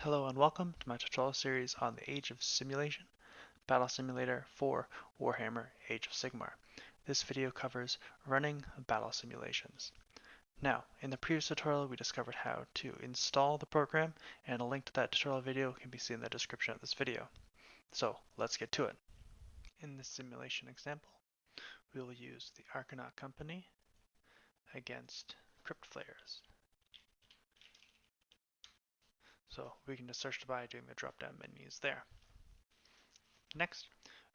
Hello and welcome to my tutorial series on the Age of Simulation, Battle Simulator for Warhammer Age of Sigmar. This video covers running battle simulations. Now, in the previous tutorial we discovered how to install the program, and a link to that tutorial video can be seen in the description of this video. So, let's get to it. In this simulation example, we will use the Argonaut Company against Crypt Flares. So we can just search by doing the drop-down menus there. Next,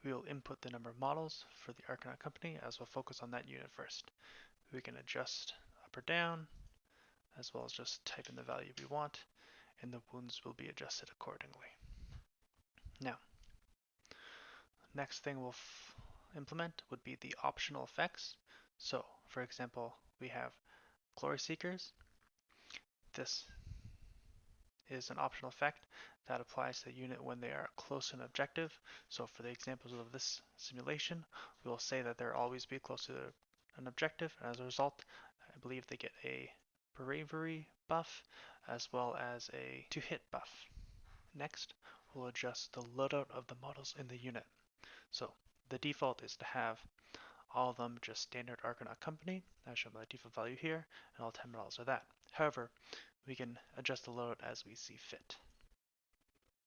we will input the number of models for the Argonaut Company, as we'll focus on that unit first. We can adjust up or down, as well as just type in the value we want, and the wounds will be adjusted accordingly. Now, next thing we'll implement would be the optional effects. So, for example, we have Glory Seekers. This is an optional effect that applies to the unit when they are close to an objective. So for the examples of this simulation, we will say that they'll always be close to an objective, and as a result, I believe they get a bravery buff as well as a to-hit buff. Next, we'll adjust the loadout of the models in the unit. So the default is to have all of them just standard Argonaut Company, as shown by the default value here, and all 10 models are that. However, we can adjust the loadout as we see fit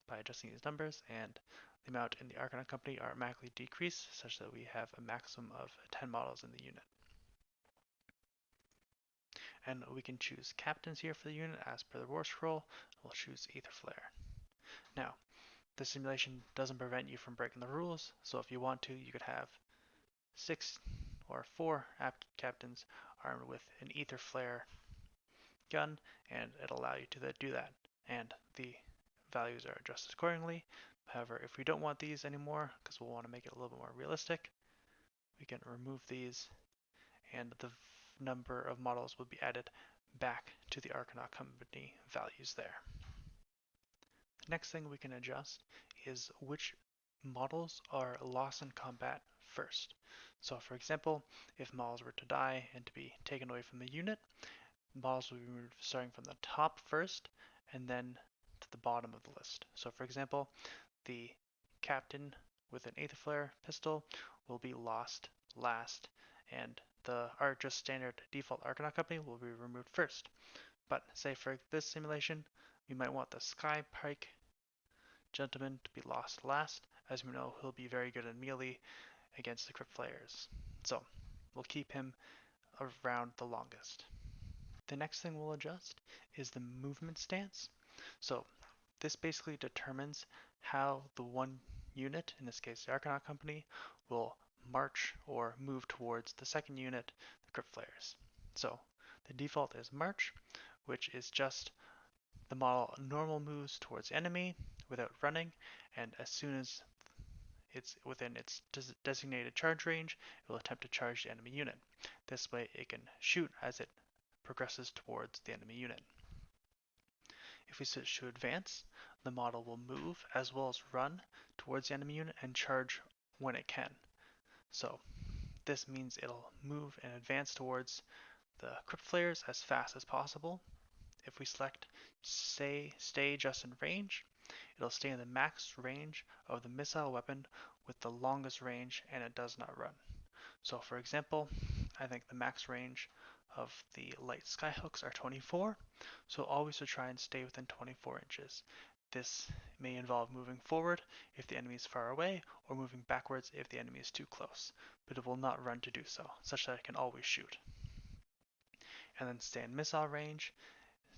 by adjusting these numbers, and the amount in the Argonaut Company are automatically decreased such that we have a maximum of 10 models in the unit. And we can choose captains here for the unit as per the war scroll. We'll choose Aether Flare. Now, the simulation doesn't prevent you from breaking the rules, so if you want to, you could have 6 or 4 captains armed with an Aether Flare gun, and it'll allow you to do that, and the values are adjusted accordingly. However, if we don't want these anymore, because we'll want to make it a little bit more realistic, we can remove these, and the number of models will be added back to the Argonaut Company values there. The next thing we can adjust is which models are Lawson Combat first. So for example, if models were to die and to be taken away from the unit, models will be moved starting from the top first and then to the bottom of the list. So for example, the captain with an Aether Flare pistol will be lost last, and the just standard default Argonaut Company will be removed first. But say for this simulation, we might want the Sky Pike gentleman to be lost last, as we know he'll be very good in melee against the Crypt Flares. So we'll keep him around the longest. The next thing we'll adjust is the movement stance. So this basically determines how the one unit, in this case the Argonaut Company, will march or move towards the second unit, the Crypt Flares. So the default is march, which is just the model normal moves towards the enemy without running, and as soon as it's within its designated charge range, it will attempt to charge the enemy unit. This way it can shoot as it progresses towards the enemy unit. If we switch to advance, the model will move as well as run towards the enemy unit and charge when it can. So this means it'll move and advance towards the Crypt Flares as fast as possible. If we select stay just in range, it'll stay in the max range of the missile weapon with the longest range, and it does not run. So for example, I think the max range of the light skyhooks are 24, so always to try and stay within 24 inches. This may involve moving forward if the enemy is far away, or moving backwards if the enemy is too close, but it will not run to do so, such that it can always shoot. And then stay in missile range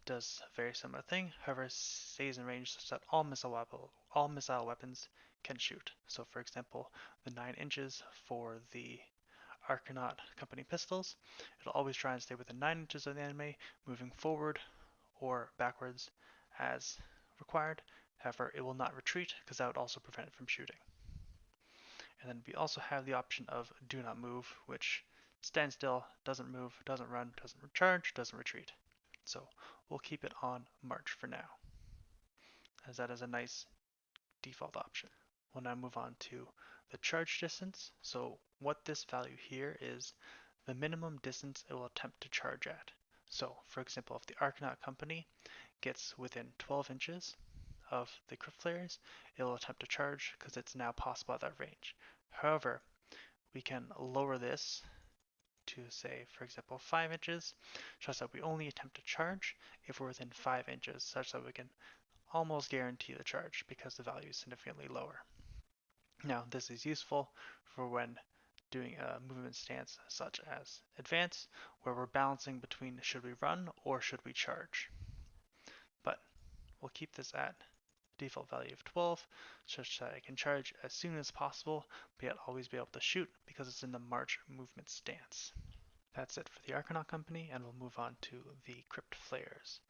does a very similar thing, however stays in range such that all missile weapons can shoot. So for example, the 9 inches for the Argonaut Company pistols, it'll always try and stay within 9 inches of the enemy, moving forward or backwards as required. However, it will not retreat because that would also prevent it from shooting. And then we also have the option of do not move, which stands still, doesn't move, doesn't run, doesn't recharge, doesn't retreat. So we'll keep it on march for now, as that is a nice default option. We'll now move on to the charge distance. So what this value here is the minimum distance it will attempt to charge at. So for example, if the Argonaut Company gets within 12 inches of the Crypt Flares, it will attempt to charge because it's now possible at that range. However, we can lower this to, say, for example, 5 inches, such that we only attempt to charge if we're within 5 inches, such that we can almost guarantee the charge because the value is significantly lower. Now, this is useful for when doing a movement stance such as advance, where we're balancing between should we run or should we charge. But we'll keep this at default value of 12, such that I can charge as soon as possible, but yet always be able to shoot because it's in the march movement stance. That's it for the Arcanaut Company, and we'll move on to the Crypt Flares.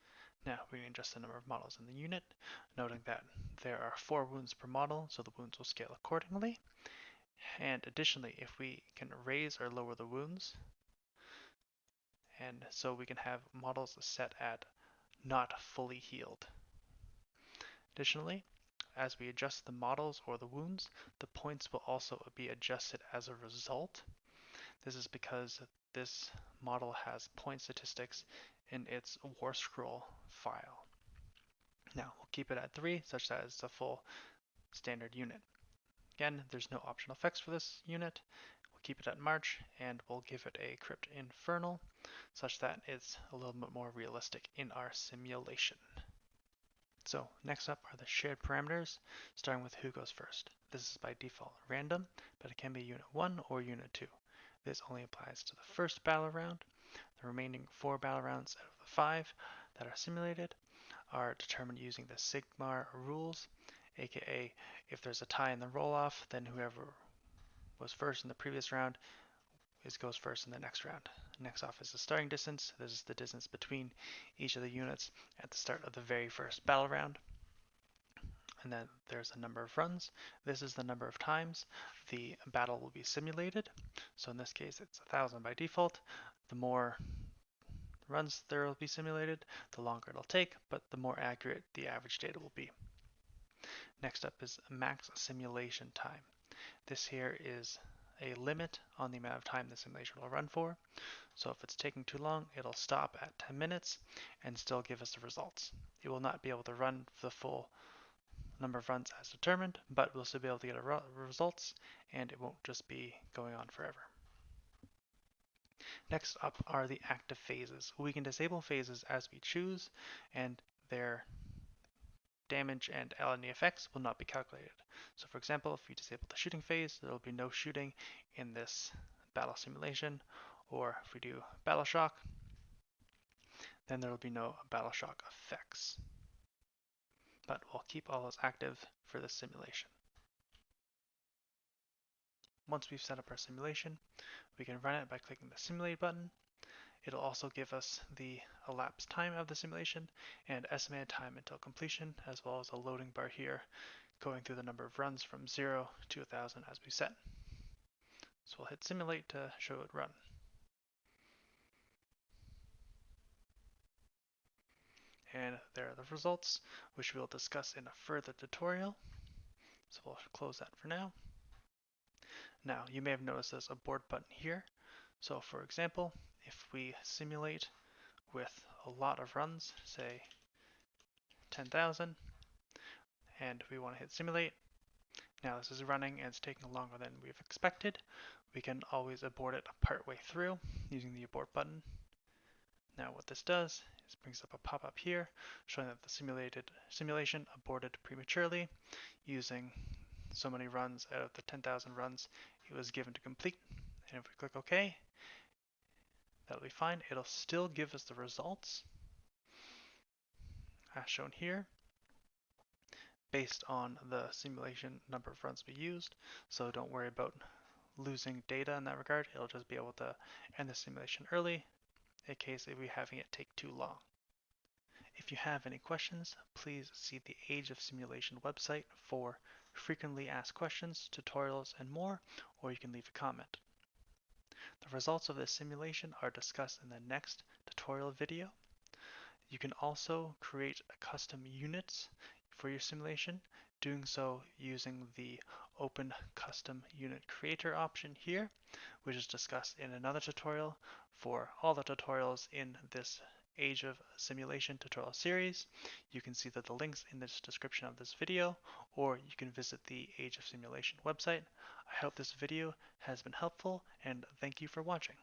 Now, we can adjust the number of models in the unit, noting that there are 4 wounds per model, so the wounds will scale accordingly. And additionally, if we can raise or lower the wounds, and so we can have models set at not fully healed. Additionally, as we adjust the models or the wounds, the points will also be adjusted as a result. This is because this model has point statistics in its War Scroll file. Now, we'll keep it at 3, such that it's a full standard unit. Again, there's no optional effects for this unit. We'll keep it at March, and we'll give it a Crypt Infernal, such that it's a little bit more realistic in our simulation. So next up are the shared parameters, starting with who goes first. This is by default random, but it can be Unit 1 or Unit 2. This only applies to the first battle round. The remaining 4 battle rounds out of the 5 that are simulated are determined using the Sigmar rules, aka if there's a tie in the roll-off, then whoever was first in the previous round goes first in the next round. Next off is the starting distance. This is the distance between each of the units at the start of the very first battle round. And then there's a number of runs. This is the number of times the battle will be simulated. So in this case, it's 1,000 by default. The more runs there will be simulated, the longer it'll take, but the more accurate the average data will be. Next up is max simulation time. This here is a limit on the amount of time the simulation will run for. So if it's taking too long, it'll stop at 10 minutes and still give us the results. It will not be able to run the full number of runs as determined, but we'll still be able to get results, and it won't just be going on forever. Next up are the active phases. We can disable phases as we choose, and their damage and LNE effects will not be calculated. So for example, if we disable the shooting phase, there will be no shooting in this battle simulation, or if we do battle shock, then there will be no battle shock effects. But we'll keep all those active for this simulation. Once we've set up our simulation, we can run it by clicking the simulate button. It'll also give us the elapsed time of the simulation and estimated time until completion, as well as a loading bar here going through the number of runs from 0 to 1,000 as we set. So we'll hit simulate to show it run. And there are the results, which we'll discuss in a further tutorial. So we'll close that for now. Now, you may have noticed this abort button here. So for example, if we simulate with a lot of runs, say 10,000, and we want to hit simulate, now this is running and it's taking longer than we've expected, we can always abort it partway through using the abort button. Now what this does is brings up a pop-up here showing that the simulation aborted prematurely using so many runs out of the 10,000 runs it was given to complete. And if we click OK, that'll be fine. It'll still give us the results as shown here based on the simulation number of runs we used. So don't worry about losing data in that regard. It'll just be able to end the simulation early in case if we're having it take too long. If you have any questions, please see the Age of Simulation website for frequently asked questions, tutorials, and more, or you can leave a comment. The results of this simulation are discussed in the next tutorial video. You can also create custom units for your simulation, doing so using the Open Custom Unit Creator option here, which is discussed in another tutorial. For all the tutorials in this Age of Simulation tutorial series. You can see the links in the description of this video, or you can visit the Age of Simulation website. I hope this video has been helpful, and thank you for watching.